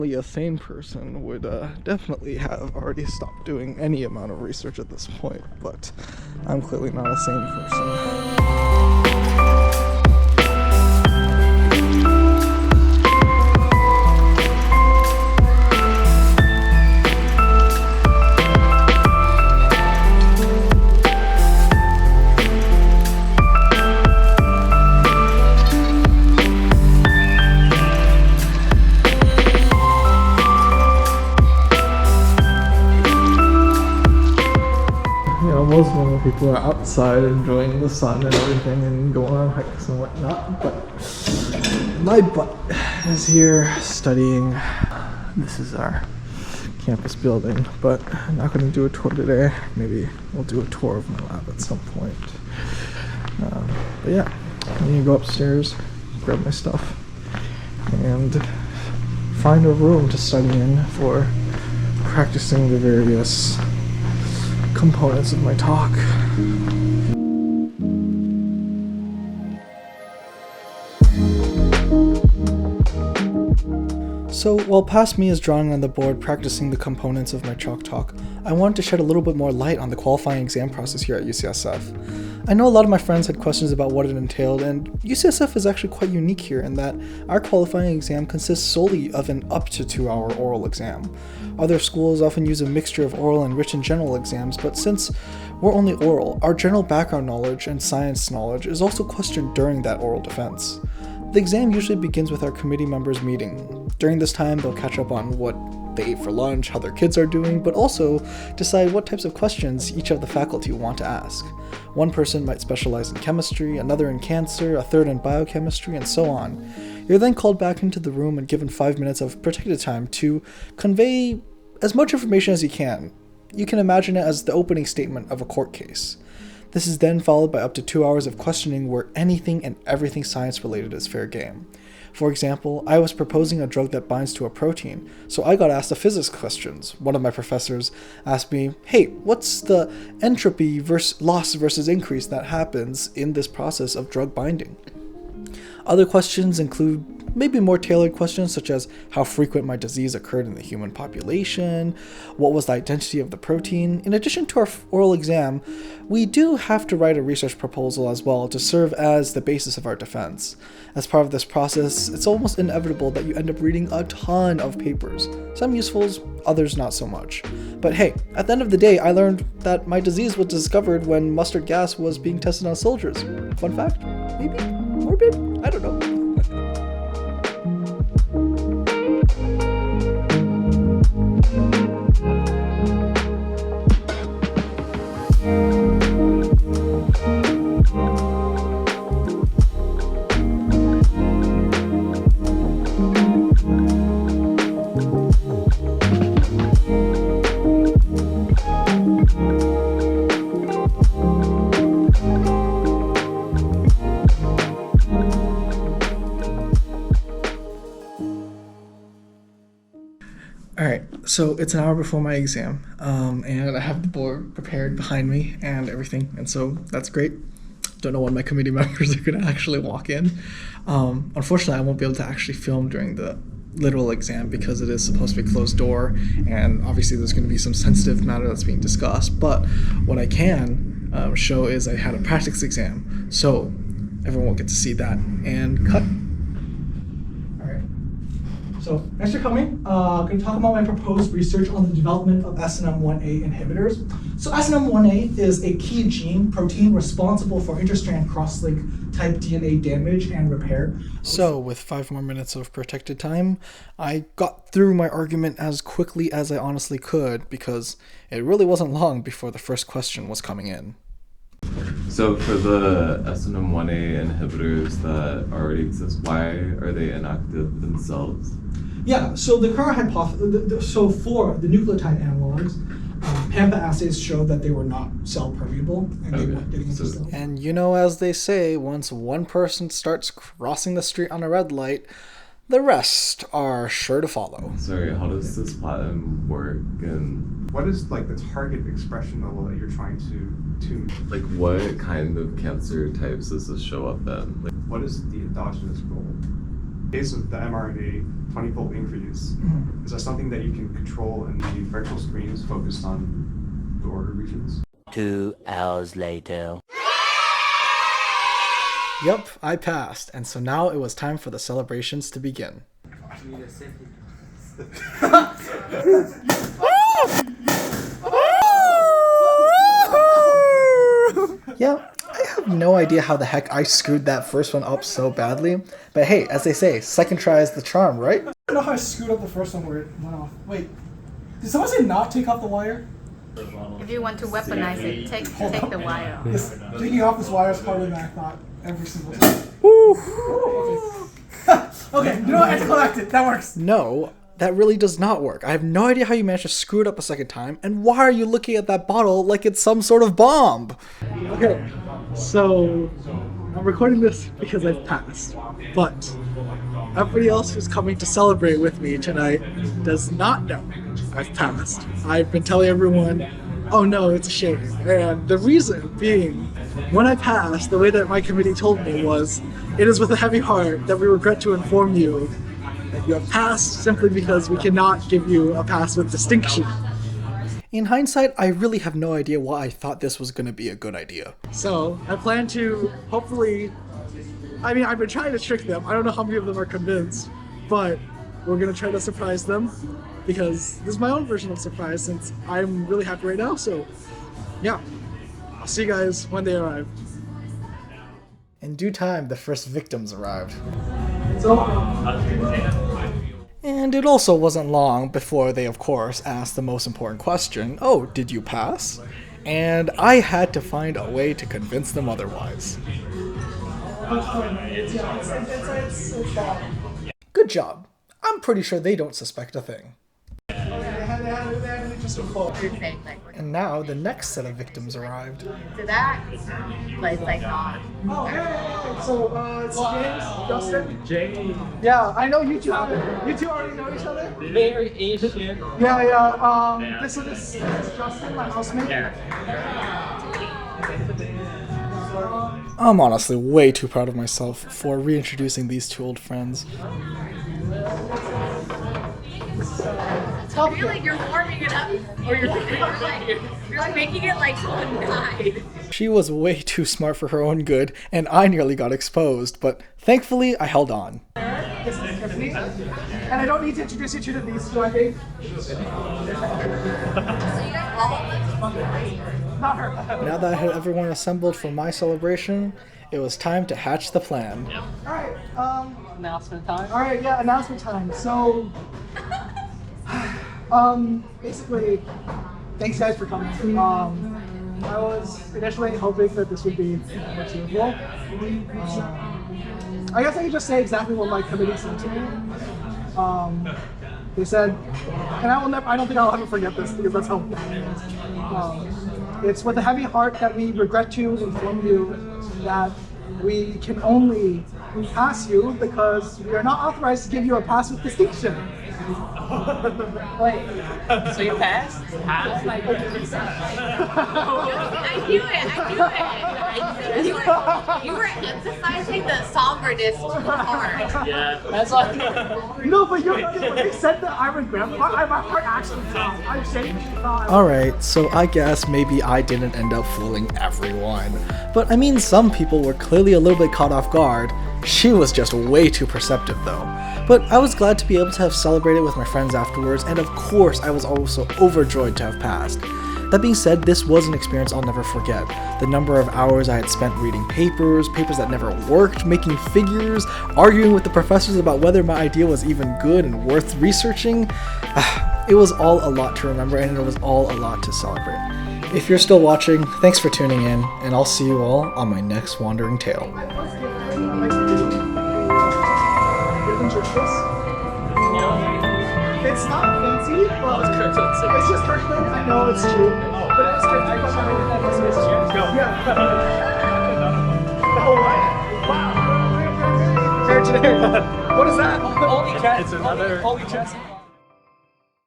A sane person would definitely have already stopped doing any amount of research at this point, but I'm clearly not a sane person. Most normal people are outside enjoying the sun and everything and going on hikes and whatnot, but my butt is here studying. This is our campus building, but I'm not going to do a tour today. Maybe we'll do a tour of my lab at some point. But yeah, I'm going to go upstairs, grab my stuff, and find a room to study in for practicing the various components of my talk. So while past me is drawing on the board practicing the components of my chalk talk, I wanted to shed a little bit more light on the qualifying exam process here at UCSF. I know a lot of my friends had questions about what it entailed, and UCSF is actually quite unique here in that our qualifying exam consists solely of an up to 2-hour oral exam. Other schools often use a mixture of oral and written general exams, but since we're only oral, our general background knowledge and science knowledge is also questioned during that oral defense. The exam usually begins with our committee members meeting. During this time, they'll catch up on what they ate for lunch, how their kids are doing, but also decide what types of questions each of the faculty want to ask. One person might specialize in chemistry, another in cancer, a third in biochemistry, and so on. You're then called back into the room and given 5 minutes of protected time to convey as much information as you can. You can imagine it as the opening statement of a court case. This is then followed by up to 2 hours of questioning where anything and everything science related is fair game. For example, I was proposing a drug that binds to a protein, so I got asked the physics questions. One of my professors asked me, hey, what's the entropy loss versus increase that happens in this process of drug binding? Other questions include maybe more tailored questions such as how frequent my disease occurred in the human population, what was the identity of the protein. In addition to our oral exam, we do have to write a research proposal as well to serve as the basis of our defense. As part of this process, it's almost inevitable that you end up reading a ton of papers, some useful, others not so much. But hey, at the end of the day, I learned that my disease was discovered when mustard gas was being tested on soldiers. Fun fact? Maybe? Morbid? I don't know. Alright, so it's an hour before my exam, and I have the board prepared behind me and everything, and so that's great. Don't know when my committee members are going to actually walk in. Unfortunately, I won't be able to actually film during the literal exam because it is supposed to be closed door, and obviously there's going to be some sensitive matter that's being discussed, but what I can show is I had a practice exam, so everyone will get to see that. And cut. So thanks for coming. I'm going to talk about my proposed research on the development of SNM1A inhibitors. So SNM1A is a key gene protein responsible for interstrand crosslink type DNA damage and repair. So with 5 more minutes of protected time, I got through my argument as quickly as I honestly could because it really wasn't long before the first question was coming in. So for the SNM1A inhibitors that already exist, why are they inactive themselves? Yeah, so the current hypothesis, so for the nucleotide analogs, PAMPA assays showed that they were not cell permeable and they weren't getting into cells. And you know, as they say, once one person starts crossing the street on a red light, the rest are sure to follow. Sorry, how does this platinum work, and what is like the target expression level that you're trying to tune? like what kind of cancer types does this show up in? Like, What is the endogenous goal? case of the mRNA 20-fold increase, is that something that you can control in the virtual screens focused on the order regions? 2 hours later. Yep, I passed, and so now it was time for the celebrations to begin. Yeah, I have no idea how the heck I screwed that first one up so badly, but hey, as they say, second try is the charm, right? I don't know how I screwed up the first one where it went off. Wait, did someone say not take off the wire? If you want to weaponize it, take the wire off. Yes, taking off this wire is harder than I thought every single time. Woo! Okay, you know what? I collect it. That works. No, that really does not work. I have no idea how you managed to screw it up a second time, and why are you looking at that bottle like it's some sort of bomb? Okay, so I'm recording this because I've passed, but everybody else who's coming to celebrate with me tonight does not know I've passed. I've been telling everyone, oh no, it's a shame. And the reason being, when I passed, the way that my committee told me was, it is with a heavy heart that we regret to inform you that you have passed simply because we cannot give you a pass with distinction. In hindsight, I really have no idea why I thought this was going to be a good idea. So, I plan to hopefully... I've been trying to trick them. I don't know how many of them are convinced, but we're going to try to surprise them because this is my own version of surprise since I'm really happy right now, so yeah. I'll see you guys when they arrive. In due time, the first victims arrived. And it also wasn't long before they, of course, asked the most important question, oh, did you pass? And I had to find a way to convince them otherwise. Good job. I'm pretty sure they don't suspect a thing. And now the next set of victims arrived. So that place like on. Oh, hey. So, it's James, Justin. James. Yeah, I know you two. You two already know each other? Very Asian. Yeah. This is Justin, my housemate. I'm honestly way too proud of myself for reintroducing these two old friends. I feel like you're warming it up, or you're like making it like one guy. She was way too smart for her own good, and I nearly got exposed, but thankfully I held on. This is Tiffany, and I don't need to introduce you to these two, I think. Not her. Now that I had everyone assembled for my celebration, it was time to hatch the plan. Yep. Alright, Announcement time. Alright, yeah, announcement time. So, basically, thanks guys for coming. I was initially hoping that this would be more achievable. I guess I could just say exactly what my committee said to me. They said, and I don't think I'll ever forget this because that's how bad it is. It's with a heavy heart that we regret to inform you that we can only pass you because we are not authorized to give you a pass with distinction. Wait, so you passed? Pass? Like, I knew it. You were emphasizing the somberness part. yeah, that's like... No, but when they said that I regret, my heart actually dropped. I'm shaking. Alright, so I guess maybe I didn't end up fooling everyone. But I mean, some people were clearly a little bit caught off guard. She was just way too perceptive though. But I was glad to be able to have celebrated with my friends afterwards, and of course I was also overjoyed to have passed. That being said, this was an experience I'll never forget. The number of hours I had spent reading papers that never worked, making figures, arguing with the professors about whether my idea was even good and worth researching. It was all a lot to remember, and it was all a lot to celebrate. If you're still watching, thanks for tuning in, and I'll see you all on my next Wandering Tale. It's not fancy, but it's just Kirkland. I know it's true, but it's Kirkland. Yeah. Oh, wow. What is that? Holy cat. It's another... Holy chest.